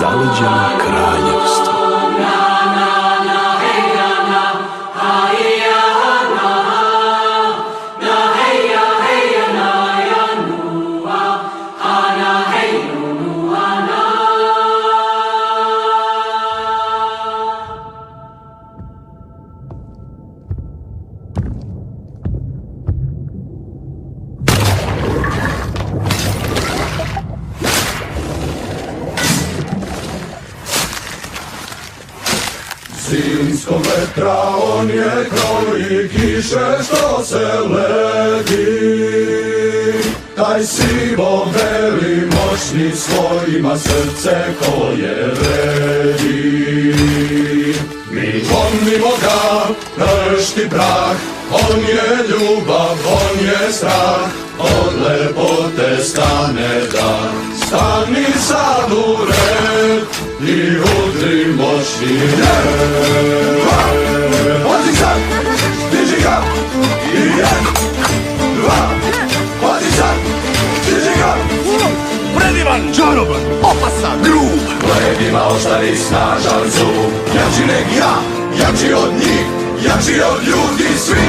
zaleđeno kraljevstvo. Zimskog vetra on je kroji kiše što se ledi. Taj sivo beli moćni svojima srce koje redi. Mi pomnimo ga, pršti prah, on je ljubav, on je strah. Od lepote stane dah, stani sad u red i udri moćni red. Pazi sad, diži ga, i jedan, dva. Pazi sad, diži ga. Predivan, čaroban, opasan, grub. Led ima oštari snažan zub, jači nek ja, jači od njih, jači od ljudi svi.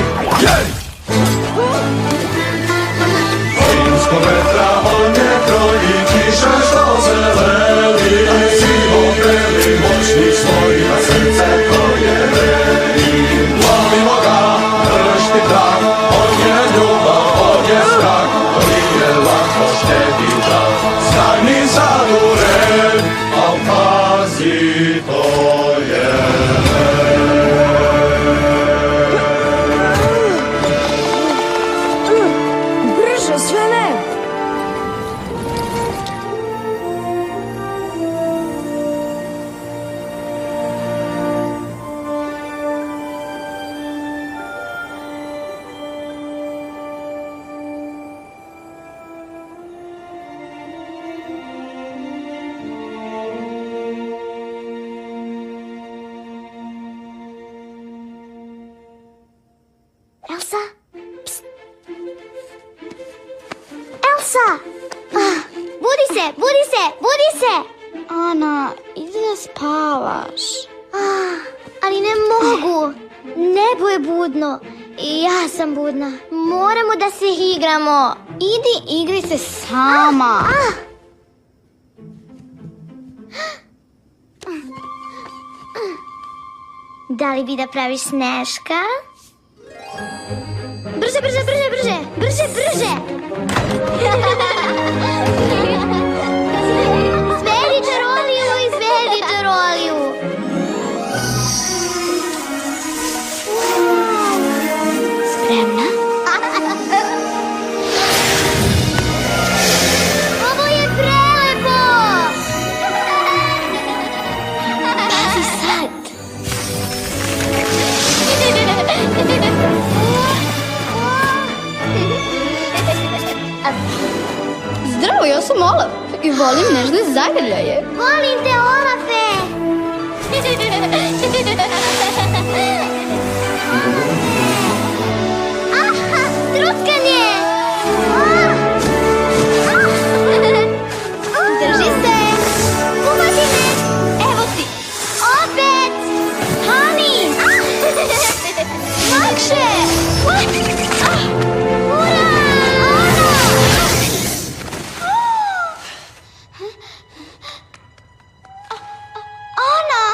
Zimskog vetra on je kroji kiše što se ledi. Sivo beli moćni svojima srce koje redi. Volimo ga, pršti prah, on je ljubav, on je strah. To nije lako štedi dah, stani sad u red, al pazi to je Elsa? Psst. Elsa! Budi se, budi se, budi se! Ana, idi da spavaš. Ali ne mogu. Nebo je budno. I ja sam budna. Moramo da se igramo. Idi, igri se sama. Da li bi da praviš sneška? Brže, brže, brže, brže! Brže, brže! Izvedi čaroliju, izvedi čaroliju! Spremna? Ovo je prelepo! Pazi sad. Zdravo, ja sam Olaf i volim nežne zagrljaje. Volim te, Olafe! Truskanje! Drži se! Uvodi me! Evo ti. Opet! Hani! Lakše! Ura! Ana!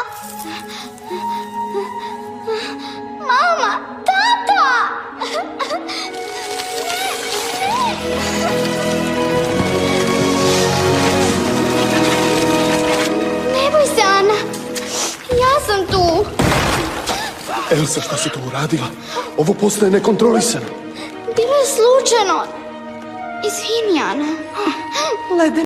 Mama! Tata! Ne boj se, Ana. Ja sam tu. Elsa, šta si to uradila? Ovo postaje nekontrolisano. Bilo je slučajno. Izvini, Ana.